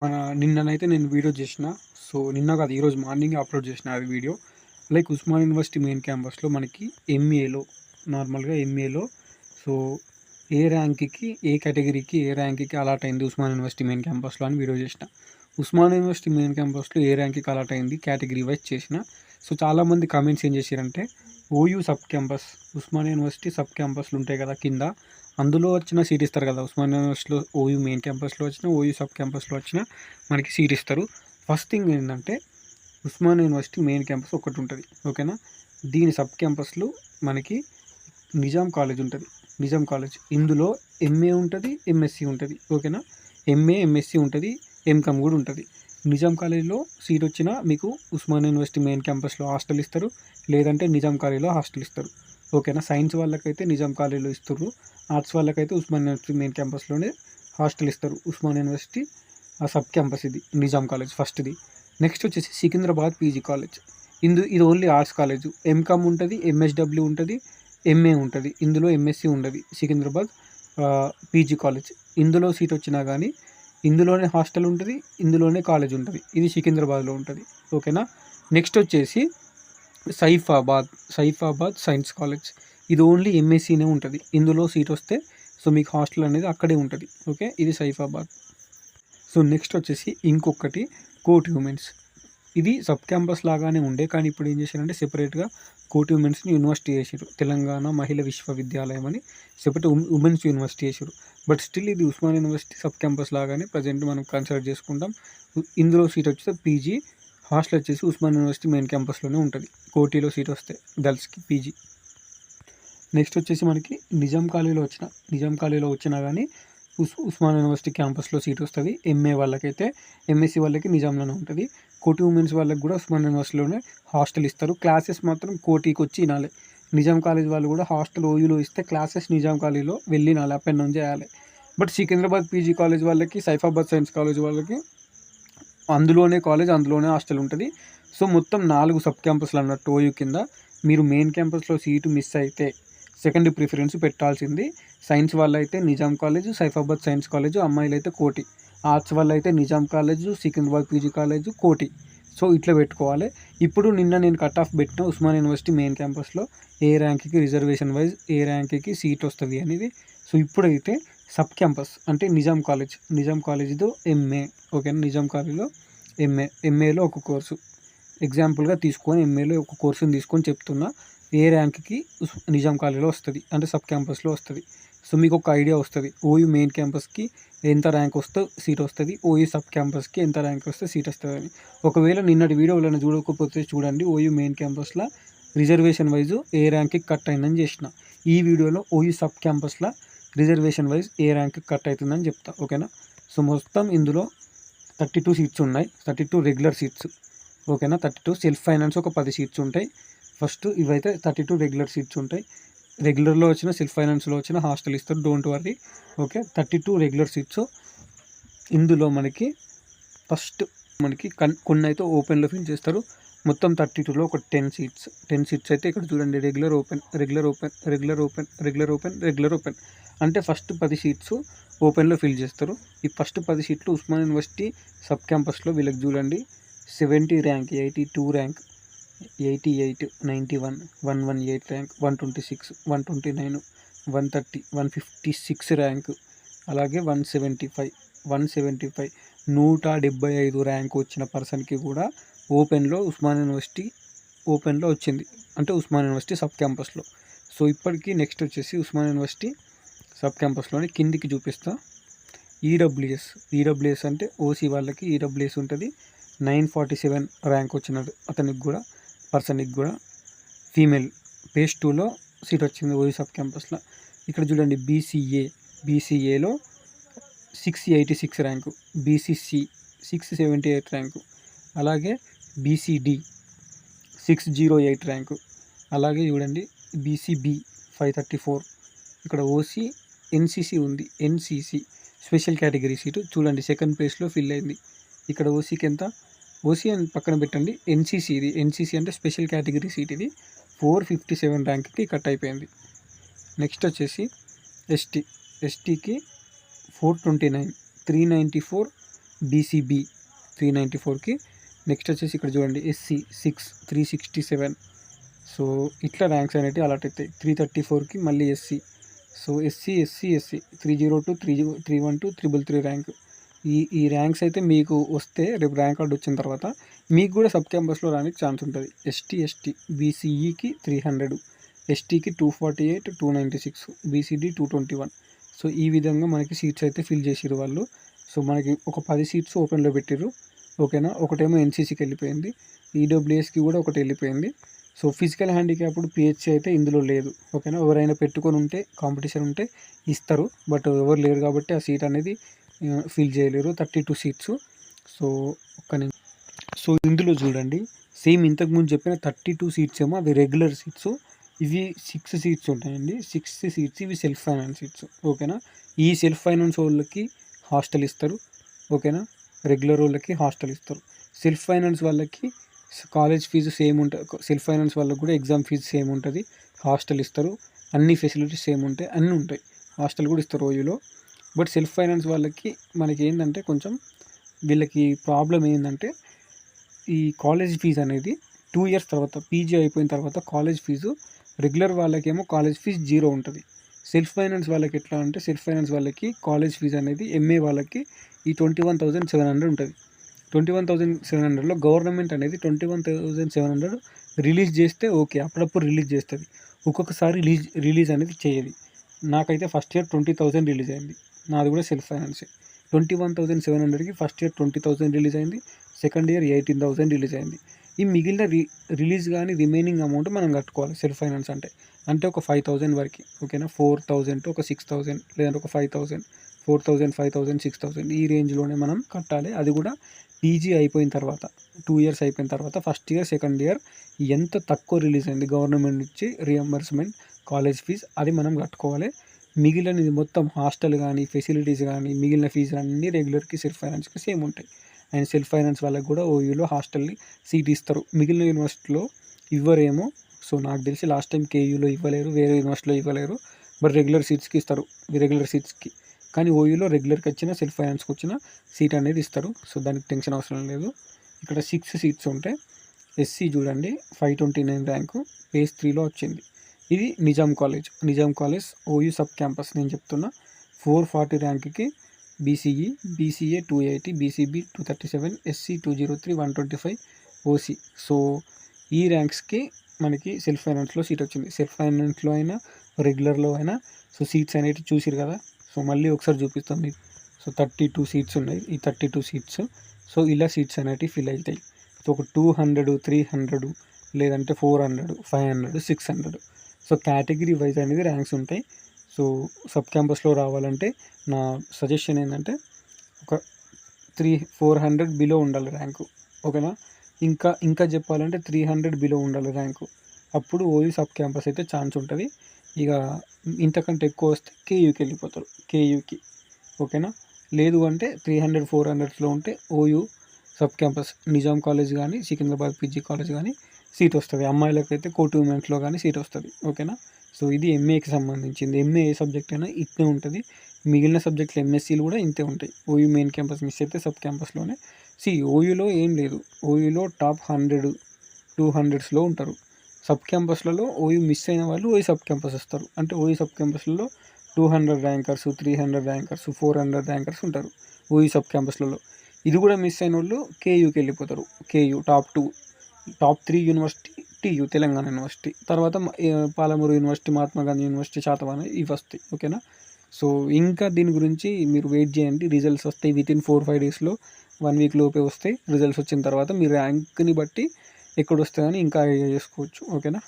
మన నిన్ననైతే నేను వీడియో చేసిన. సో, నిన్న కాదు ఈరోజు మార్నింగే అప్‌లోడ్ చేసిన అది video. Like Osman university main క్యాంపస్‌లో మనకి ఎంఏలో నార్మల్‌గా ఎంఏలో సో, ఏ ర్యాంక్‌కి, ఏ కేటగిరీకి, ఏ ర్యాంక్‌కి అలాట్ అయింది ఉస్మాన్ యూనివర్సిటీ మెయిన్ క్యాంపస్‌లో అని వీడియో చేసిన. ఉస్మాన్ యూనివర్సిటీ మెయిన్ క్యాంపస్‌లో ఏ ర్యాంక్‌కి అలాట్ అయింది కేటగిరీ వైస్ చేసిన. సో, చాలామంది కామెంట్స్ ఏం చేసిరంటే OU sub campus, Osman university sub క్యాంపస్‌లు ఉంటాయి కదా కింద. అందులో వచ్చిన సీట్ ఇస్తారు కదా! ఉస్మాన్ యూనివర్సిటీలో ఓయూ మెయిన్ క్యాంపస్‌లో వచ్చిన, ఓయూ సబ్ క్యాంపస్‌లో వచ్చిన మనకి సీట్ ఇస్తారు. ఫస్ట్ థింగ్ ఏంటంటే ఉస్మాన్ యూనివర్సిటీ మెయిన్ క్యాంపస్ ఒకటుంటది. ఓకేనా? దీని సబ్ క్యాంపస్‌లు మనకి నిజాం కాలేజ్ ఉంటది. నిజాం కాలేజ్. ఇందులో ఎంఏ ఉంటది, ఎంఎస్సీ ఉంటది. ఓకేనా? ఎంఏ, ఎంఎస్సీ ఉంటది. ఎంకామ్ గూడా ఉంటది. నిజాం కాలేజ్‌లో సీట్ వచ్చినా మీకు ఉస్మాన్ యూనివర్సిటీ మెయిన్ క్యాంపస్‌లో హాస్టల్ ఇస్తారు. లేదంటే నిజాం కాలేజ్‌లో హాస్టల్ ఇస్తారు. ఓకేనా? సైన్స్ వాళ్ళకైతే నిజాం కాలేజ్‌లో ఇస్తుర్రు. ఆర్ట్స్ వాళ్ళకైతే ఉస్మాన్ యూనివర్సిటీ మెయిన్ క్యాంపస్‌లోనే హాస్టల్ ఇస్తారు. ఉస్మాన్ యూనివర్సిటీ ఆ సబ్ క్యాంపస్ ఇది. నిజాం కాలేజ్ ఫస్ట్‌ది. నెక్స్ట్ వచ్చేసి సికింద్రాబాద్ పీజీ కాలేజ్. ఇది ఓన్లీ ఆర్ట్స్ కాలేజు. ఎంకామ్ ఉంటది, ఎంఎస్‌డబ్ల్యూ ఉంటది, ఎంఏ ఉంటది. ఇందులో ఎంఎస్సీ ఉండది. Secunderabad PG college. ఇందులో సీట్ వచ్చినా గానీ ఇందులోనే హాస్టల్ ఉంటది, ఇందులోనే కాలేజ్ ఉంటది. ఇది సికింద్రాబాద్‌లో ఉంటది. ఓకేనా? నెక్స్ట్ వచ్చేసి సైఫాబాద్ సైన్స్ కాలేజ్. ఇది ఓన్లీ ఎంఎస్సీనే ఉంటది. ఇందులో సీట్ వస్తే సో, మీకు హాస్టల్ అనేది అక్కడే ఉంటది. ఓకే. ఇది సైఫాబాద్. సో, నెక్స్ట్ వచ్చేసి ఇంకొకటి కోట్ ఉమెన్స్. ఇది సబ్ క్యాంపస్ లాగానే ఉండే. కానీ ఇప్పుడు ఏం చేశారంటే సెపరేట్‌గా కోట్ ఉమెన్స్‌ని యూనివర్సిటీ చేసిర్రు. తెలంగాణ మహిళా విశ్వవిద్యాలయం అని సెపరేట్ ఉమెన్స్ యూనివర్సిటీ చేసిర్రు. బట్ స్టిల్ ఇది ఉస్మాన్ యూనివర్సిటీ సబ్ క్యాంపస్ లాగానే ప్రెజెంట్ మనం కన్సిడర్ చేసుకుంటాం. ఇందులో సీట్ వచ్చేసి పీజీ. హాస్టల్ వచ్చేసి ఉస్మాన్ యూనివర్సిటీ మెయిన్ క్యాంపస్‌లోనే ఉంటది. కోటీలో సీట్ వస్తే గర్ల్స్‌కి పీజీ. నెక్స్ట్ వచ్చేసి మనకి నిజాం కాలేజ్‌లో వచ్చినా గానీ ఉస్మాన్ యూనివర్సిటీ క్యాంపస్‌లో సీట్ వస్తది. ఎంఏ వాళ్ళకైతే, ఎంఎస్సీ వాళ్ళకి నిజాంలోనే ఉంటది. కోటి ఉమెన్స్ వాళ్ళకి కూడా ఉస్మాన్ యూనివర్సిటీలోనే హాస్టల్ ఇస్తారు. క్లాసెస్ మాత్రం కోటికొచ్చి ఇనాలి. నిజాం కాలేజ్ వాళ్ళు కూడా హాస్టల్ ఓయూలో ఇస్తే క్లాసెస్ నిజాం కాలేజ్‌లో వెళ్ళి ఇనాలి. అప్ అండ్ డౌన్ చేయాలి. బట్ సికింద్రాబాద్ పీజీ కాలేజ్ వాళ్ళకి, సైఫాబాద్ సైన్స్ కాలేజ్ వాళ్ళకి అందులోనే కాలేజ్, అందులోనే హాస్టల్ ఉంటది. సో, మొత్తం 4 సబ్ క్యాంపస్‌లు అన్నట్టు ఓయూ కింద. మీరు మెయిన్ క్యాంపస్‌లో సీటు మిస్ అయితే సెకండ్ ప్రిఫరెన్స్ పెట్టాల్సింది. సైన్స్ వాళ్ళైతే Nizam college, Saifabad science college, అమ్మాయిలైతే కోటి. ఆర్ట్స్ వాళ్ళైతే Nizam college, Secunderabad PG college, Koti. So, ఇట్లా పెట్టుకోవాలి. ఇప్పుడు నిన్న నేను కట్ ఆఫ్ పెట్టిన ఉస్మాన్ యూనివర్సిటీ మెయిన్ క్యాంపస్‌లో ఏ ర్యాంక్‌కి రిజర్వేషన్ వైస్ ఏ ర్యాంక్‌కి సీట్ వస్తది అనేది. సో, ఇప్పుడైతే సబ్ క్యాంపస్ అంటే నిజాం కాలేజ్‌దో ఎంఏ. ఓకేనా? నిజాం కాలేజ్‌లో ఎంఏలో ఒక కోర్సు ఎగ్జాంపుల్‌గా తీసుకొని ఎంఏలో ఒక కోర్సుని తీసుకొని చెప్తున్నా. ఏ ర్యాంక్‌కి నిజాం కాలేజ్‌లో వస్తది. అంటే సబ్ క్యాంపస్‌లో వస్తది. సో, మీకొక ఐడియా వస్తది. ఓయూ మెయిన్ క్యాంపస్‌కి ఎంత ర్యాంక్ వస్తే సీట్ వస్తది. ఓయూ సబ్ క్యాంపస్‌కి ఎంత ర్యాంక్ వస్తే సీట్ వస్తదని. ఒకవేళ నిన్నటి వీడియో ఎవరైనా చూడకపోతే చూడండి. ఓయూ మెయిన్ క్యాంపస్‌ల రిజర్వేషన్ వైస్ ఏ ర్యాంక్‌కి కట్ అయిందని చేసిన. ఈ వీడియోలో ఓయూ సబ్ క్యాంపస్‌ల రిజర్వేషన్ వైస్ ఏ ర్యాంక్‌కి కట్ అయితుందని చెప్తా. ఓకేనా? సో, మొత్తం ఇందులో 32 సీట్స్ ఉన్నాయి. 32 రెగ్యులర్ సీట్స్. ఓకేనా? 32 సెల్ఫ్ ఫైనాన్స్ ఒక 10 సీట్స్ ఉంటాయి. ఫస్ట్ ఇవైతే 32 రెగ్యులర్ సీట్స్ ఉంటాయి. రెగ్యులర్‌లో వచ్చిన, సెల్ఫ్ ఫైనాన్స్‌లో వచ్చిన హాస్టల్ ఇస్తారు. Don't worry. Okay. 32 regular seats. ఇందులో మనకి ఫస్ట్ మనకి కొన్నైతే ఓపెన్‌లో ఫిల్ చేస్తారు. మొత్తం 32లో ఒక 10 సీట్స్ అయితే ఇక్కడ చూడండి రెగ్యులర్ ఓపెన్. అంటే ఫస్ట్ 10 సీట్స్ ఓపెన్‌లో ఫిల్ చేస్తారు. ఈ ఫస్ట్ 10 సీట్లు ఉస్మాన్ యూనివర్సిటీ సబ్ క్యాంపస్‌లో వీళ్ళకి చూడండి 70 ర్యాంక్, 82 ర్యాంక్, 88, 91, 118 ర్యాంక్, 126, 129, 130, 156 ర్యాంక్, అలాగే 175 175 ర్యాంక్ వచ్చిన పర్సన్‌కి కూడా ఓపెన్‌లో వచ్చింది. అంటే ఉస్మాన్ యూనివర్సిటీ సబ్ క్యాంపస్‌లో. సో, ఇప్పటికి నెక్స్ట్ వచ్చేసి ఉస్మాన్ యూనివర్సిటీ సబ్ క్యాంపస్‌లోని కిందికి చూపిస్తా. ఈడబ్ల్యూఎస్ అంటే ఓసీ వాళ్ళకి ఈడబ్ల్యూఎస్ ఉంటది. 947 ర్యాంక్ వచ్చినది అతనికి కూడా, పర్సన్‌కి కూడా ఫీమేల్. పేజ్ 2లో సీట్ వచ్చింది ఓయూ సబ్ క్యాంపస్‌లో. ఇక్కడ చూడండి బీసీఏలో 686 ర్యాంకు, బీసీసీ 678 ర్యాంకు, అలాగే బీసీడీ 608 ర్యాంకు, అలాగే చూడండి బీసీబీ 534. ఇక్కడ ఓసీ, ఎన్సీసీ ఉంది. ఎన్సీసీ స్పెషల్ కేటగిరీ సీటు చూడండి సెకండ్ ప్లేస్‌లో ఫిల్ అయింది. ఇక్కడ ఓసీకి ఎంత? ఓసీ అని పక్కన పెట్టండి. ఎన్సీసీ ఇది. ఎన్సీసీ అంటే స్పెషల్ కేటగిరీ సీట్ ఇది. 457 ర్యాంక్‌కి కట్ అయిపోయింది. నెక్స్ట్ వచ్చేసి ఎస్టీకి 429, 394, బీసీబీ 394కి. నెక్స్ట్ వచ్చేసి ఇక్కడ చూడండి ఎస్సీ 367. సో ఇట్లా ర్యాంక్స్ అనేవి అలాట్ అవుతాయి. 334కి మళ్ళీ ఎస్సీ. So SC 302, 312, 333 rank. ఈ ర్యాంక్స్ అయితే మీకు వస్తే రేపు ర్యాంక్ కార్డు వచ్చిన తర్వాత మీకు కూడా సబ్ క్యాంపస్లో రానికి ఛాన్స్ ఉంటుంది. ఎస్టీ బీసీఈకి 300, ఎస్టీకి 248, 296, బీసీడీ 221. సో ఈ విధంగా మనకి సీట్స్ అయితే ఫిల్ చేసిర్రు వాళ్ళు. సో మనకి ఒక 10 సీట్స్ ఓపెన్లో పెట్టిర్రు. ఓకేనా. ఒకటేమో ఎన్సీసీకి వెళ్ళిపోయింది, ఈడబ్ల్యూఎస్కి కూడా ఒకటి వెళ్ళిపోయింది. సో ఫిజికల్ హ్యాండిక్యాప్డ్ పిహెచ్సి అయితే ఇందులో లేదు. ఓకేనా. ఎవరైనా పెట్టుకొని ఉంటే కాంపిటీషన్ ఉంటే ఇస్తారు, బట్ ఎవరు లేరు కాబట్టి ఆ సీట్ అనేది ఫిల్ చేయలేరు. 32 సీట్స్. సో సో ఇందులో చూడండి, సేమ్ ఇంతకుముందు చెప్పిన 32 సీట్స్ ఏమో అవి రెగ్యులర్ సీట్స్. ఇవి 6 సీట్స్ ఉంటాయండి. 6 సీట్స్ ఇవి సెల్ఫ్ ఫైనాన్స్ సీట్స్. ఓకేనా. ఈ సెల్ఫ్ ఫైనాన్స్ వాళ్ళకి హాస్టల్ ఇస్తారు. ఓకేనా. రెగ్యులర్ వాళ్ళకి హాస్టల్ ఇస్తారు. సెల్ఫ్ ఫైనాన్స్ వాళ్ళకి కాలేజ్ ఫీజు సేమ్ ఉంటుంది. సెల్ఫ్ ఫైనాన్స్ వాళ్ళకి కూడా ఎగ్జామ్ ఫీజు సేమ్ ఉంటుంది. హాస్టల్ ఇస్తారు. అన్ని ఫెసిలిటీస్ సేమ్ ఉంటాయి, అన్నీ ఉంటాయి. హాస్టల్ కూడా ఇస్తారు ఓయూలో. బట్ సెల్ఫ్ ఫైనాన్స్ వాళ్ళకి మనకి ఏంటంటే కొంచెం వీళ్ళకి ప్రాబ్లం ఏంటంటే ఈ కాలేజ్ ఫీజు అనేది 2 ఇయర్స్ తర్వాత పీజీ అయిపోయిన తర్వాత కాలేజ్ ఫీజు రెగ్యులర్ వాళ్ళకేమో కాలేజ్ ఫీజు 0 ఉంటుంది. సెల్ఫ్ ఫైనాన్స్ వాళ్ళకి ఎట్లా అంటే సెల్ఫ్ ఫైనాన్స్ వాళ్ళకి కాలేజ్ ఫీజు అనేది ఎంఏ వాళ్ళకి ఈ 21,700 ఉంటుంది. 21,700లో గవర్నమెంట్ అనేది 21,700 రిలీజ్ చేస్తే ఓకే, అప్పుడప్పుడు రిలీజ్ చేస్తుంది. ఒక్కొక్కసారి రిలీజ్ అనేది చేయదు. నాకైతే ఫస్ట్ ఇయర్ 20,000 రిలీజ్ అయింది. నాది కూడా సెల్ఫ్ ఫైనాన్సే. 21,700కి ఫస్ట్ ఇయర్ 20,000 రిలీజ్ అయింది. సెకండ్ ఇయర్ 18,000 రిలీజ్ అయింది. ఈ మిగిలిన రిలీజ్ కానీ రిమైనింగ్ అమౌంట్ మనం కట్టుకోవాలి సెల్ఫ్ ఫైనాన్స్ అంటే ఒక 5,000 వరకు. ఓకేనా. 4,000 టు ఒక 6,000 లేదంటే ఒక 5,000, 4,000, 5,000, 6,000 ఈ రేంజ్లోనే మనం కట్టాలి. అది కూడా పీజీ అయిపోయిన తర్వాత 2 ఇయర్స్ అయిపోయిన తర్వాత ఫస్ట్ ఇయర్ సెకండ్ ఇయర్ ఎంత తక్కువ రిలీజ్ అయింది గవర్నమెంట్ నుంచి రియంబర్స్మెంట్ కాలేజ్ ఫీజు అది మనం కట్టుకోవాలి. మిగిలినది మొత్తం హాస్టల్ కానీ ఫెసిలిటీస్ కానీ మిగిలిన ఫీజులు అన్నీ రెగ్యులర్కి సెల్ఫ్ ఫైనాన్స్కి సేమ్ ఉంటాయి. అండ్ సెల్ఫ్ ఫైనాన్స్ వాళ్ళకి కూడా ఓయూలో హాస్టల్ని సీట్ ఇస్తారు. మిగిలిన యూనివర్సిటీలో ఇవ్వరేమో. సో నాకు తెలిసి లాస్ట్ టైం కేయూలో ఇవ్వలేరు, వేరే యూనివర్సిటీలో ఇవ్వలేరు. బట్ రెగ్యులర్ సీట్స్కి ఇస్తారు, రెగ్యులర్ సీట్స్కి. కానీ ఓయూలో రెగ్యులర్కి వచ్చిన సెల్ఫ్ ఫైనాన్స్కి వచ్చిన సీట్ అనేది ఇస్తారు. సో దానికి టెన్షన్ అవసరం లేదు. ఇక్కడ 6 సీట్స్ ఉంటాయి. ఎస్సీ చూడండి 529 ర్యాంకు పేజ్ 3లో వచ్చింది. ఇది Nizam college OU sub campus నేను చెప్తున్నా. 440 ర్యాంక్కి BCA 280, BCB 237, SC 203, 125, OC. So ఈ ర్యాంక్స్కి మనకి సెల్ఫ్ ఫైనాన్స్లో సీట్ వచ్చింది. సెల్ఫ్ ఫైనాన్స్లో అయినా రెగ్యులర్లో అయినా సో సీట్స్ అనేవి చూసిరు కదా. సో మళ్ళీ ఒకసారి చూపిస్తాం మీకు. సో 32 సీట్స్ ఉన్నాయి. ఈ 32 సీట్స్ సో ఇలా సీట్స్ అనేవి ఫిల్ అవుతాయి. సో ఒక 200, 300 లేదంటే 400, 500, 600. సో కేటగిరీ వైజ్ అనేది ర్యాంక్స్ ఉంటాయి. సో సబ్ క్యాంపస్లో రావాలంటే నా సజెషన్ ఏంటంటే ఒక 400 బిలో ఉండాలి ర్యాంకు. ఓకేనా. ఇంకా చెప్పాలంటే 300 బిలో ఉండాలి ర్యాంకు. అప్పుడు ఓయూ సబ్ క్యాంపస్ అయితే ఛాన్స్ ఉంటుంది. ఇక ఇంతకంటే ఎక్కువ వస్తే కేయూకి వెళ్ళిపోతారు, కేయూకి. ఓకేనా. లేదు అంటే 300, 400లో ఉంటే OU sub campus Nizam college కానీ సికింద్రాబాద్ పీజీ కాలేజ్ కానీ సీట్ వస్తుంది. అమ్మాయిలకైతే కోటి ఉమెన్స్లో కానీ సీట్ వస్తుంది. ఓకేనా. సో ఇది ఎంఏకి సంబంధించింది. ఎంఏ ఏ సబ్జెక్ట్ అయినా ఇట్నే ఉంటుంది. మిగిలిన సబ్జెక్టులు ఎంఎస్సీలు కూడా ఇంతే ఉంటాయి. ఓయూ మెయిన్ క్యాంపస్ మిస్ అయితే సబ్ క్యాంపస్లోనే. ఓయూలో ఏం లేదు. ఓయూలో టాప్ 100, 200స్లో ఉంటారు. సబ్ క్యాంపస్లలో ఓయూ మిస్ అయిన వాళ్ళు ఓయూ సబ్ క్యాంపస్ వస్తారు. అంటే ఓయూ సబ్ క్యాంపస్లలో 200 ర్యాంకర్స్, 300 ర్యాంకర్స్, 400 ర్యాంకర్స్ ఉంటారు ఓయూ సబ్ క్యాంపస్లలో. ఇది కూడా మిస్ అయిన వాళ్ళు కేయూకి వెళ్ళిపోతారు. KU top 2, top 3 university TU Telangana university, తర్వాత పాలమూరు యూనివర్సిటీ, మహాత్మా గాంధీ యూనివర్సిటీ, శాతవాహన ఇవి వస్తాయి. ఓకేనా. సో ఇంకా దీని గురించి మీరు వెయిట్ చేయండి. రిజల్ట్స్ వస్తాయి వితిన్ 4-5 డేస్లో, 1 వీక్ లోపే వస్తాయి. రిజల్ట్స్ వచ్చిన తర్వాత మీ ర్యాంక్ని బట్టి ఎక్కడ వస్తుందని ఇంకా ఐడియా చేసుకోవచ్చు. ఓకేనా.